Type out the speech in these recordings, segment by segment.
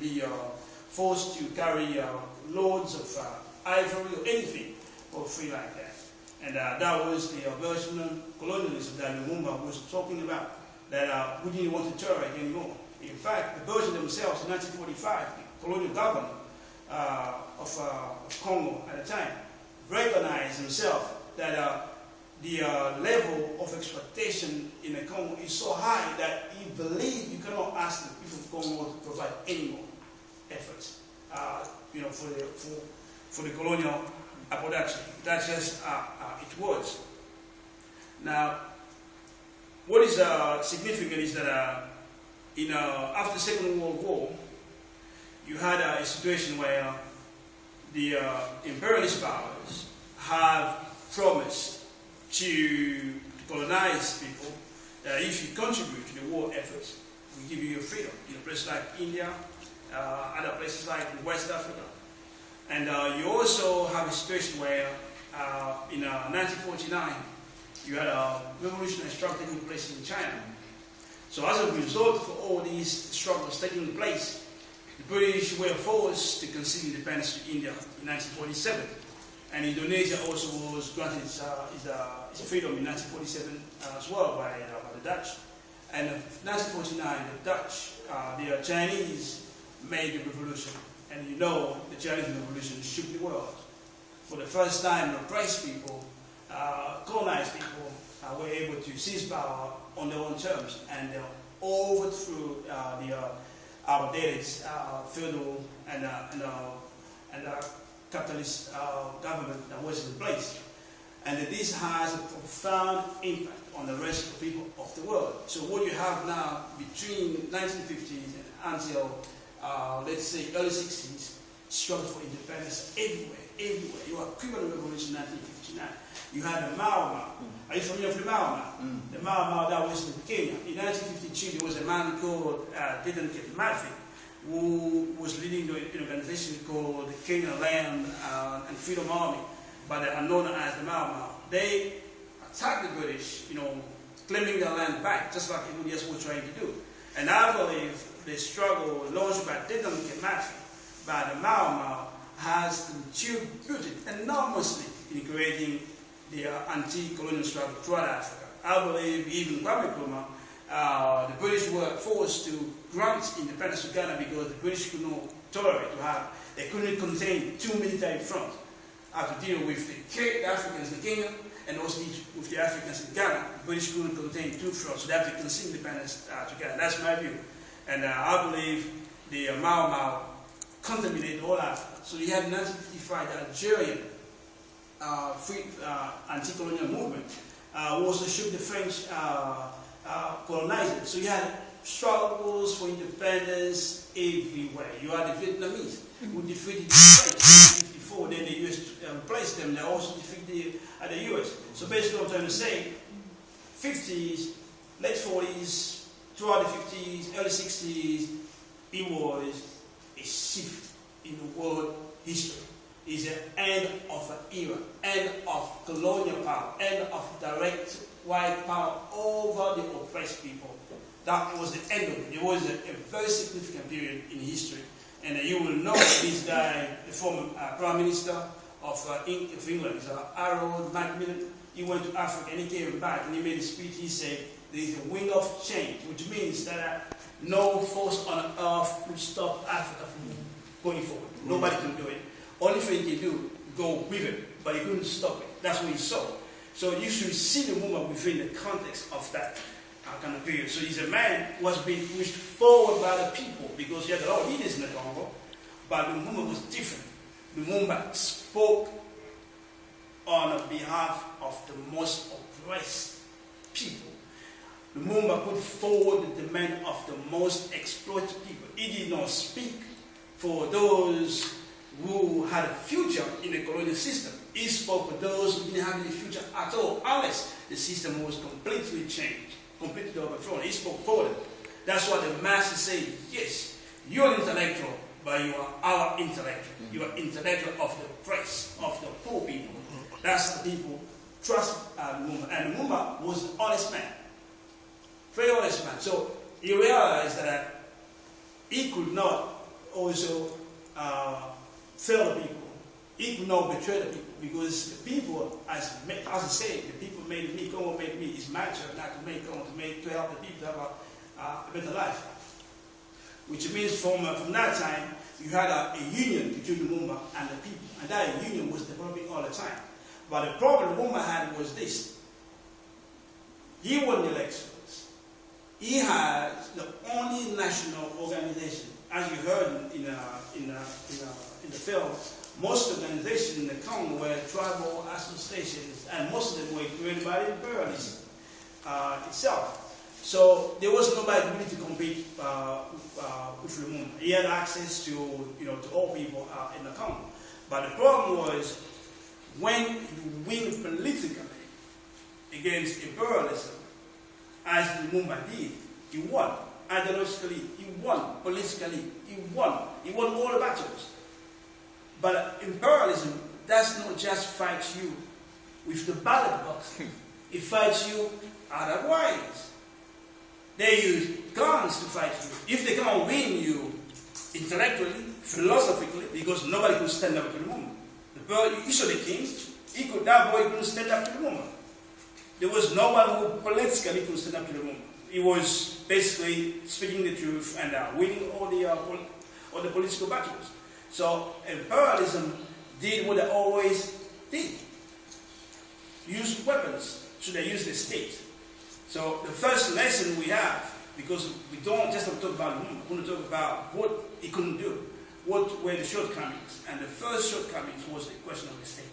be forced to carry loads of ivory or anything for free like that. And that was the version of colonialism that Lumumba was talking about, that we didn't want to tolerate anymore. In fact, the Belgians themselves in 1945, the colonial government of Congo at the time, recognized themselves that the level of exploitation in the Congo is so high that he believed you cannot ask the people of Congo to provide any more efforts, for the colonial production. That's just it was. Now, what is significant is that after the Second World War, you had a situation where the imperialist powers have promised to colonize people that if you contribute to the war efforts, we give you your freedom. In places like India, other places like in West Africa. And you also have a situation where in 1949, you had a revolutionary struggle taking place in China. So as a result of all these struggles taking place, the British were forced to concede independence to India in 1947. And Indonesia also was granted its freedom in 1947 as well by the Dutch. And in 1949, the Dutch, the Chinese made the revolution. And you know, the Chinese revolution shook the world. For the first time, oppressed people, colonized people, were able to seize power on their own terms and overthrew our days feudal and capitalist government that was in place. And this has a profound impact on the rest of the people of the world. So what you have now between 1950s and until let's say early 60s, struggle for independence everywhere. You have Cuban Revolution 1959. You had the Mao. Are you familiar with the Mao? The Mao that was in Kenya. In 1952, there was a man called Dedan Kimathi, who was leading an organization called the Kenyan Land and Freedom Army, but they are known as the Mao. They attacked the British, claiming their land back, just like everybody else was trying to do. And I believe the struggle launched by Dedan Kimathi, by the Mao, has contributed enormously in creating the anti-colonial struggle throughout Africa. I believe even Kwame Nkrumah, the British were forced to grant independence to Ghana because the British could not tolerate they couldn't contain two military fronts to deal with the Africans in Kenya and also with the Africans in Ghana. The British couldn't contain two fronts, so they have to concede independence to Ghana. That's my view. And I believe the Mao contaminated all Africa. So you had in 1955 the Algerian anti-colonial movement, who also shook the French colonizers. So you had struggles for independence everywhere. You had the Vietnamese who defeated the French in 1954, then the US replaced them. They also defeated the US. So basically what I'm trying to say, 50s, late 40s, throughout the 50s, early 60s, it was a shift in the world history. It's the end of an era, end of colonial power, end of direct white power over the oppressed people. That was the end of it. It was a very significant period in history. And you will know this guy, the former Prime Minister of England, Harold Macmillan. He went to Africa and he came back and he made a speech. He said, there is a wind of change, which means that no force on earth could stop Africa from going forward. Nobody can do it. Only thing he can do, go with it, but he couldn't stop it. That's what he saw. So you should see the movement within the context of that kind of period. So he's a man who was being pushed forward by the people because he had a lot of leaders in the Congo, but the movement was different. The movement spoke on behalf of the most oppressed people. The movement put forward the demand of the most exploited people. It did not speak for those who had a future in the colonial system. He spoke for those who didn't have any future at all, unless the system was completely changed, completely overthrown. He spoke for them. That's why the masses say, yes, you're an intellectual, but you are our intellectual. You are intellectual of the oppressed, of the poor people. That's the people trust Lumumba. And Lumumba was an honest man. Very honest man. So he realized that he could not also fail the people. He could not betray the people, because the people, as I say, the people made me, Congo made me. It's my job not to make Congo, to help the people to have a better life. Which means from that time, you had a union between Lumumba and the people, and that union was developing all the time. But the problem Lumumba had was this: he won the elections. He had the only national organization, as you heard in the film. Most organizations in the Congo were tribal associations, and most of them were created by the imperialism itself. So there was nobody really to compete with Lumumba. He had access to all people in the Congo. But the problem was, when you win politically against imperialism, as Lumumba did, he won. Ideologically, he won. Politically, he won. He won all the battles. But imperialism does not just fight you with the ballot box. It fights you otherwise. They use guns to fight you. If they can't win you intellectually, philosophically, because nobody could stand up to Lumumba. You saw the king. That boy couldn't stand up to Lumumba. There was no one who politically could stand up to Lumumba. He was basically speaking the truth and winning all the political battles. So imperialism did what they always did. Use weapons. So they use the state. So the first lesson we have, because we don't just talk about Lumumba, we want to talk about what he couldn't do, what were the shortcomings. And the first shortcomings was the question of the state.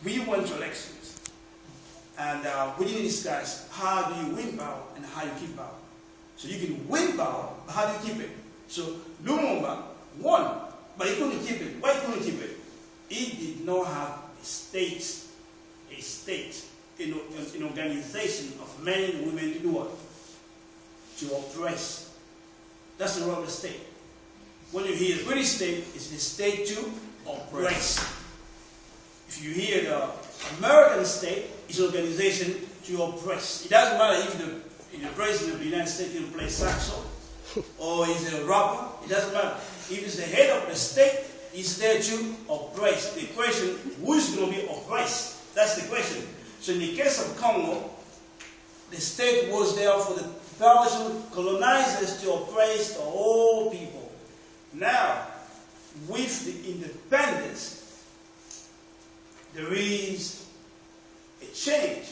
We went to elections, and we didn't discuss how do you win power and how you keep power. So you can win power, but how do you keep it? So Lumumba won, but he couldn't keep it. Why couldn't he keep it? He did not have a state, an organization of men and women to do what? To oppress. That's the role of the state. When you hear the British state, it's the state to oppress. If you hear the American state, it's an organization to oppress. It doesn't matter if the president of the United States will play saxo or is a rapper. It doesn't matter. If it's the head of the state, it's there to oppress. The question, who's going to be oppressed? That's the question. So in the case of Congo, the state was there for the Belgian colonizers to oppress the whole people. Now, with the independence, there is a change.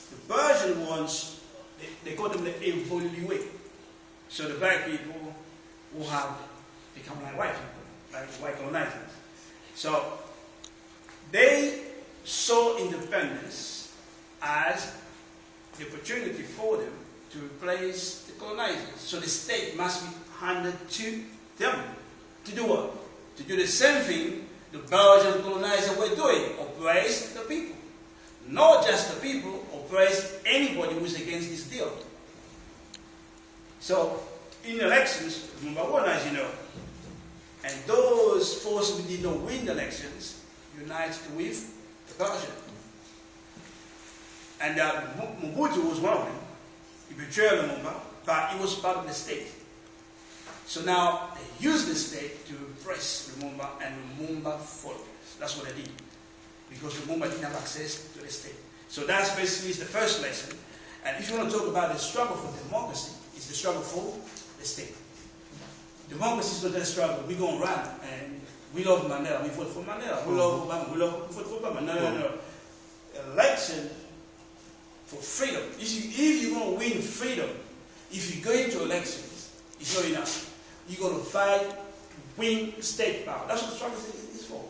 The Belgian ones, they call them the évolués. So the black people who have become like white people, like white colonizers. So they saw independence as the opportunity for them to replace the colonizers. So the state must be handed to them. To do what? To do the same thing the Belgian colonizers were doing, oppress the people. Not just the people, oppress anybody who is against this deal. So, in elections, Lumumba won, as you know. And those forces who did not win the elections united with the Belgian. And Mobutu was one of them. He betrayed Lumumba, but he was part of the state. So now they used the state to repress Lumumba, and Lumumba followed. That's what they did. Because Lumumba didn't have access to the state. So that's basically the first lesson. And if you want to talk about the struggle for democracy, it's the struggle for the state. Democracy is not a struggle. We're going to run, and we love Mandela. We vote for Mandela. We love Obama. We vote for Obama. No. Election for freedom. If you're going to win freedom, if you go into elections, it's not enough. You're going to fight to win state power. That's what the struggle is for.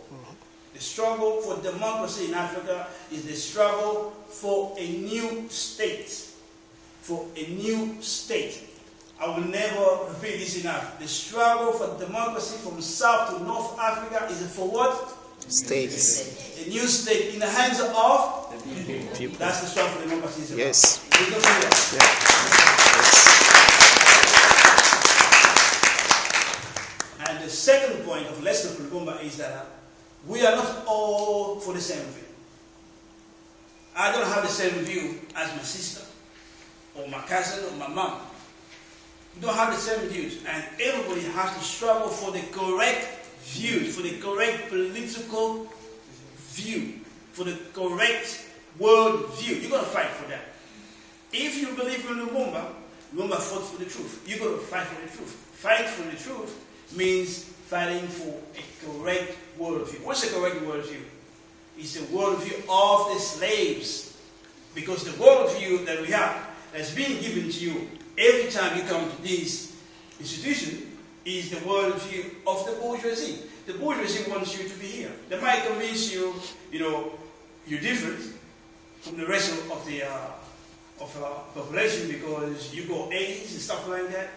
The struggle for democracy in Africa is the struggle for a new state. For a new state. I will never repeat this enough. The struggle for democracy from South to North Africa is for what? States. A new state in the hands of the people. That's the struggle for democracy. Yes. And the second point of lesson for Lumumba is that we are not all for the same thing. I don't have the same view as my sister, or my cousin, or my mom. We don't have the same views, and everybody has to struggle for the correct views, for the correct political view, for the correct world view. You're going to fight for that. If you believe in Lumumba fought for the truth. You're going to fight for the truth. Fight for the truth means fighting for a correct worldview. What's the correct worldview? It's the worldview of the slaves. Because the worldview that we have that's being given to you every time you come to this institution is the worldview of the bourgeoisie. The bourgeoisie wants you to be here. They might convince you, you're different from the rest of the population because you got A's and stuff like that.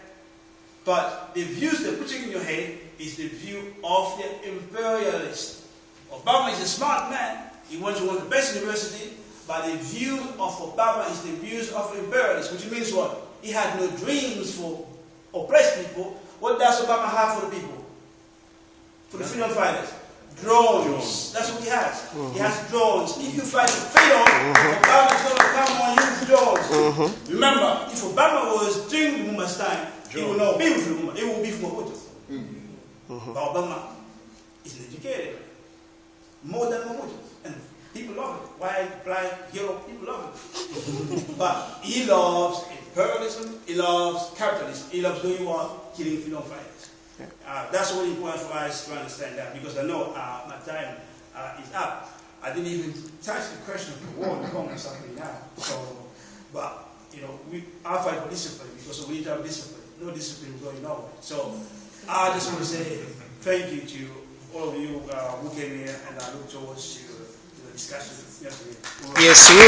But the views they're putting in your head is the view of the imperialist. Obama is a smart man. He wants to go to the best university. But the view of Obama is the views of imperialists, which means what? He had no dreams for oppressed people. What does Obama have for the people? For the freedom fighters? Drones. That's what he has. He has drones. If you fight for freedom, Obama is going to come on use drones. Remember, if Obama was during Lumumba's time, he will not be with Lumumba. He will be from Mobutu. But Obama is an educated man. More than Mobutu. And people love it. White, black, yellow, people love it. But he loves imperialism. He loves capitalism. He loves doing what? Killing freedom fighters. That's really important for us to understand that, because I know my time is up. I didn't even touch the question of the war in Congo something now. So, but I fight for discipline, because we need to have discipline. No discipline going nowhere. So I just want to say thank you to all of you who came here, and I look forward to the discussion yesterday. Yes,